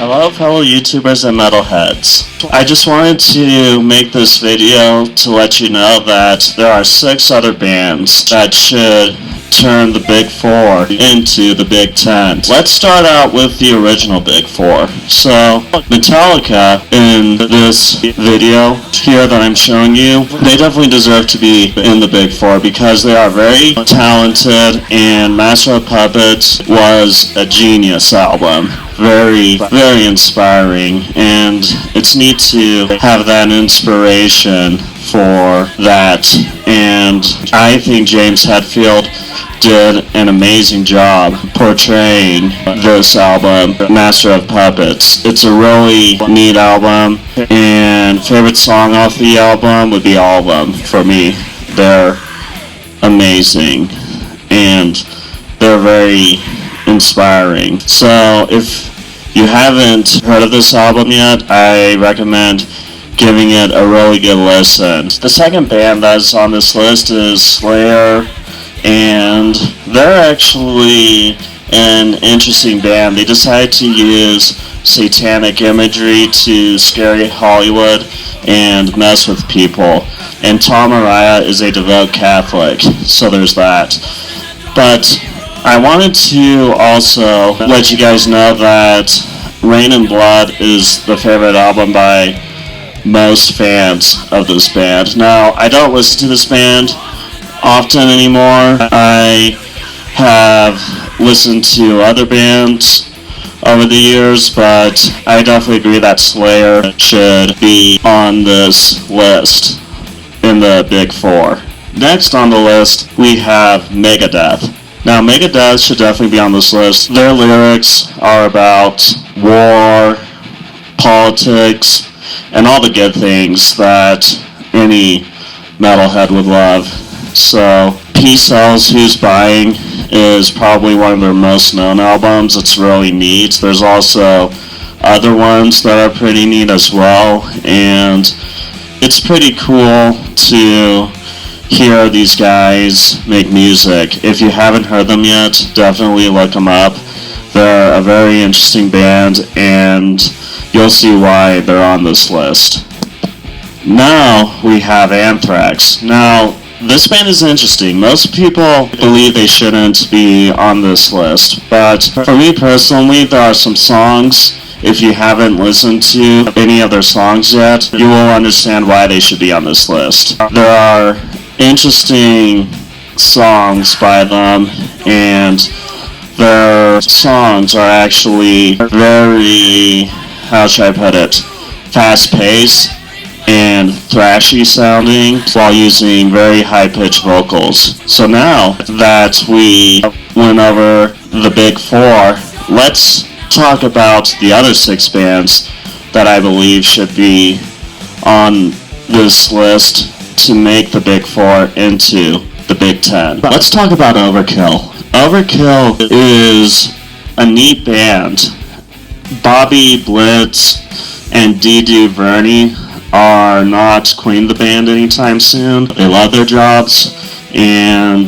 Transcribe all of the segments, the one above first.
Hello fellow YouTubers and metalheads. I just wanted to make this video to let you know that there are 6 other bands that should turn the Big 4 into the Big 10. Let's start out with the original Big 4. So, Metallica, in this video here that I'm showing you, they definitely deserve to be in the Big 4 because they are very talented, and Master of Puppets was a genius album. Very, very inspiring, and it's neat to have that inspiration for that. And I think James Hetfield did an amazing job portraying this album, Master of Puppets. It's a really neat album, and favorite song off the album would be all of them for me. They're amazing, and they're very inspiring. So if you haven't heard of this album yet, I recommend giving it a really good listen. The second band that's on this list is Slayer, and they're actually an interesting band. They decided to use satanic imagery to scare Hollywood and mess with people. And Tom Araya is a devout Catholic, so there's that. But I wanted to also let you guys know that Rain and Blood is the favorite album by most fans of this band. Now, I don't listen to this band often anymore. I have listened to other bands over the years, but I definitely agree that Slayer should be on this list in the Big 4. Next on the list, we have Megadeth. Now, Megadeth should definitely be on this list. Their lyrics are about war, politics, and all the good things that any metalhead would love. So, Peace Sells, Who's Buying is probably one of their most known albums. It's really neat. There's also other ones that are pretty neat as well, and it's pretty cool to hear these guys make music. If you haven't heard them yet, definitely look them up. They're a very interesting band, and you'll see why they're on this list. Now we have Anthrax. Now, this band is interesting. Most people believe they shouldn't be on this list, but for me personally, there are some songs. If you haven't listened to any of their songs yet, you will understand why they should be on this list. There are interesting songs by them, and their songs are actually very, how should I put it, fast-paced and thrashy sounding while using very high-pitched vocals. So now that we went over the Big 4, let's talk about the other 6 bands that I believe should be on this list to make the Big 4 into the Big 10. Let's talk about Overkill. Overkill is a neat band. Bobby Blitz and Dee Duvernay are not quitting the band anytime soon. They love their jobs, and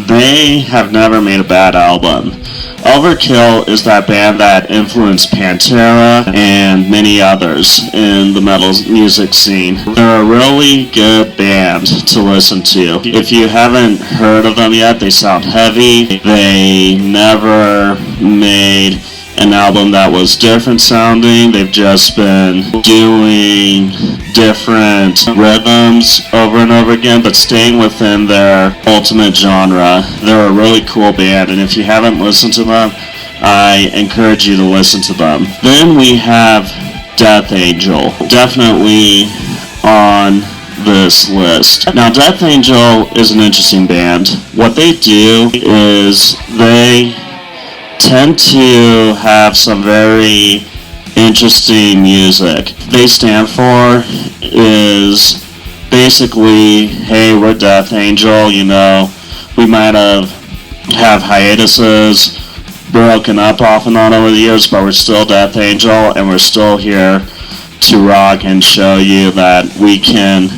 they have never made a bad album. Overkill is that band that influenced Pantera and many others in the metal music scene. They're a really good band to listen to. If you haven't heard of them yet, they sound heavy. They never made an album that was different sounding. They've just been doing different rhythms over and over again, but staying within their ultimate genre. They're a really cool band, and if you haven't listened to them, I encourage you to listen to them. Then we have Death Angel, definitely on this list. Now, Death Angel is an interesting band. What they do is they tend to have some very interesting music. They stand for is basically, hey, we're Death Angel, you know, we might have hiatuses, broken up off and on over the years, but we're still Death Angel, and we're still here to rock and show you that we can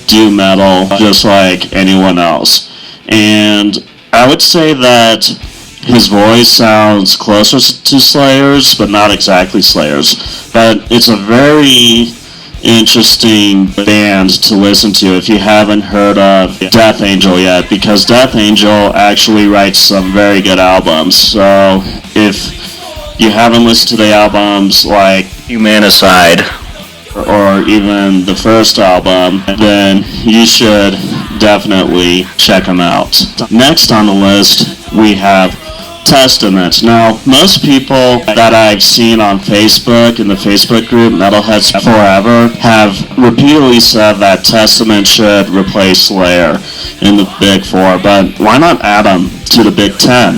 do metal just like anyone else. And I would say that His voice sounds closer to Slayer's, but not exactly Slayer's. But it's a very interesting band to listen to if you haven't heard of Death Angel yet, because Death Angel actually writes some very good albums. So if you haven't listened to the albums like Humanicide or even the first album, then you should definitely check them out. Next on the list, we have Testament. Now, most people that I've seen on Facebook, in the Facebook group Metalheads Forever, have repeatedly said that Testament should replace Slayer in the Big Four, but why not add them to the Big Ten?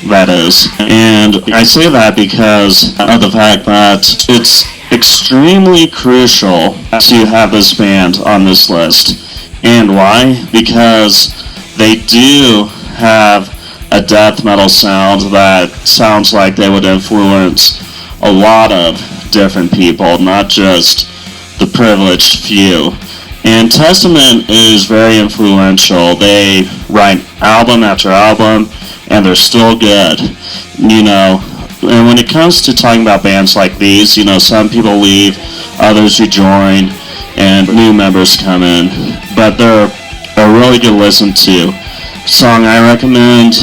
That is. And I say that because of the fact that it's extremely crucial to have this band on this list. And why? Because they do have a death metal sound that sounds like they would influence a lot of different people, not just the privileged few. And Testament is very influential. They write album after album, and they're still good. And when it comes to talking about bands like these, some people leave, others rejoin, and new members come in. But they're a really good listen to. Song I recommend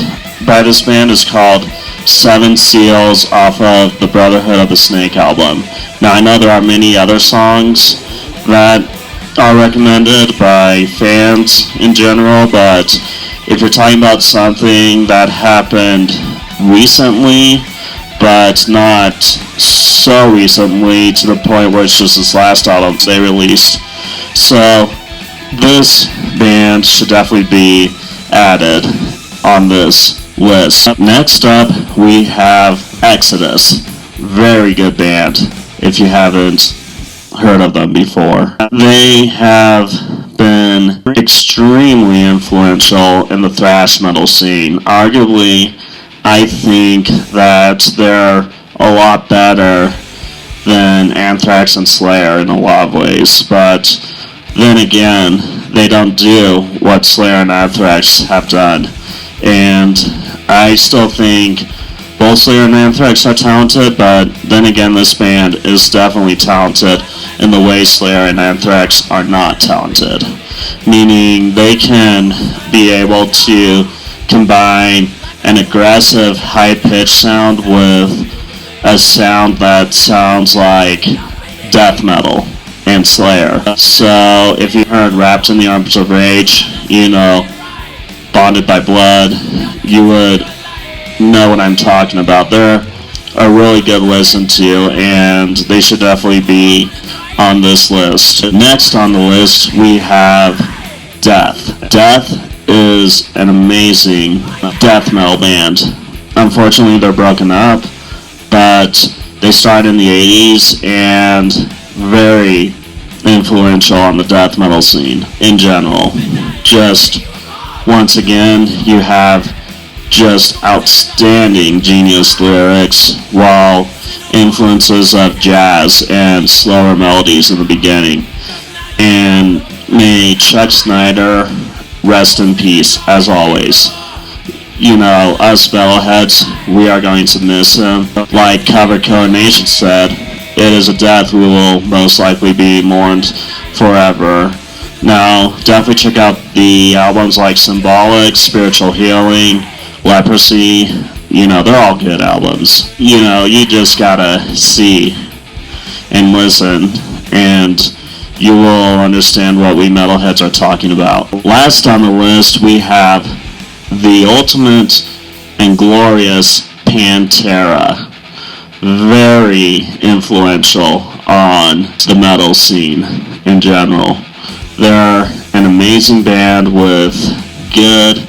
by this band is called Seven Seals off of the Brotherhood of the Snake album. Now, I know there are many other songs that are recommended by fans in general, but if you're talking about something that happened recently, but not so recently to the point where it's just this last album they released. So this band should definitely be added on this list. Next up, we have Exodus. Very good band if you haven't heard of them before. They have been extremely influential in the thrash metal scene. Arguably, I think that they're a lot better than Anthrax and Slayer in a lot of ways, but then again, they don't do what Slayer and Anthrax have done. And I still think both Slayer and Anthrax are talented, but then again, this band is definitely talented in the way Slayer and Anthrax are not talented. Meaning they can be able to combine an aggressive, high-pitched sound with a sound that sounds like death metal and Slayer. So if you heard Wrapped in the Arms of Rage, Bonded by Blood, you would know what I'm talking about. They're a really good listen to, and they should definitely be on this list. Next on the list, we have Death. Death is an amazing death metal band. Unfortunately, they're broken up, but they started in the 80s and very influential on the death metal scene in general. Just once again, you have just outstanding genius lyrics, while influences of jazz and slower melodies in the beginning. And may Chuck Snyder rest in peace, as always. Us metalheads, we are going to miss him. Like Cover Killer Nation said, it is a death we will most likely be mourned forever. Now, definitely check out the albums like Symbolic, Spiritual Healing, Leprosy. They're all good albums. You just gotta see and listen, and you will understand what we metalheads are talking about. Last on the list, we have the ultimate and glorious Pantera. Very influential on the metal scene in general. They're an amazing band with good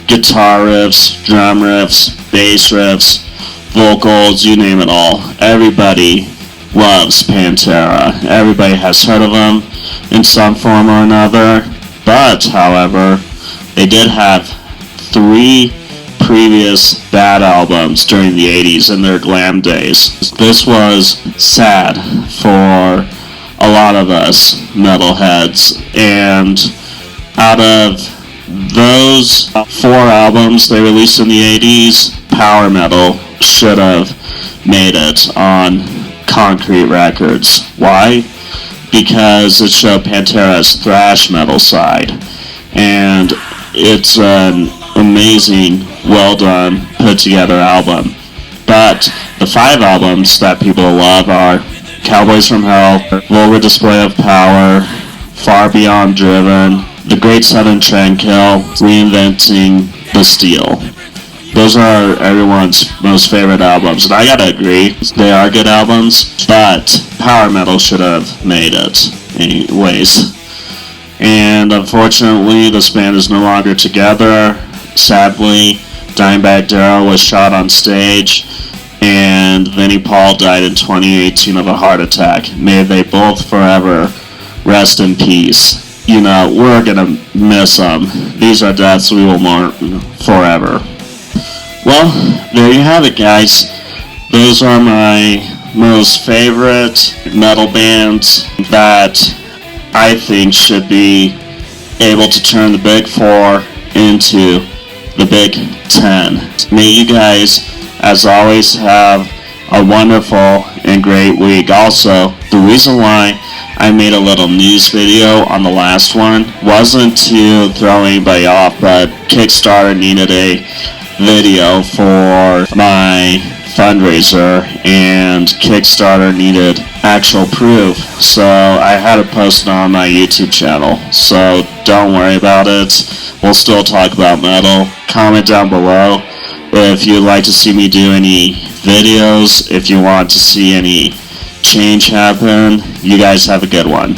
guitar riffs, drum riffs, bass riffs, vocals, you name it all. Everybody loves Pantera. Everybody has heard of them in some form or another. But, however, they did have 3 previous bad albums during the 80s in their glam days. This was sad for a lot of us metalheads, and out of those 4 albums they released in the 80s, power metal should have made it on Concrete Records. Why? Because it showed Pantera's thrash metal side, and it's an amazing, well done, put together album. But the 5 albums that people love are Cowboys from Hell, Vulgar Display of Power, Far Beyond Driven, The Great Southern Trendkill, Reinventing the Steel. Those are everyone's most favorite albums, and I gotta agree, they are good albums, but power metal should have made it anyways. And unfortunately, this band is no longer together. Sadly, Dimebag Darrell was shot on stage, and Vinnie Paul died in 2018 of a heart attack. May they both forever rest in peace. You know, we're gonna miss them. These are deaths we will mourn forever. Well, there you have it, guys. Those are my most favorite metal bands that I think should be able to turn the Big 4 into the Big 10. May you guys, as always, have a wonderful and great week. Also, the reason why I made a little news video on the last one wasn't to throw anybody off, but Kickstarter needed a video for my fundraiser, and Kickstarter needed actual proof, so I had to post it on my YouTube channel. So don't worry about it. We'll still talk about metal. Comment down below if you'd like to see me do any videos, if you want to see any change happen. You guys have a good one.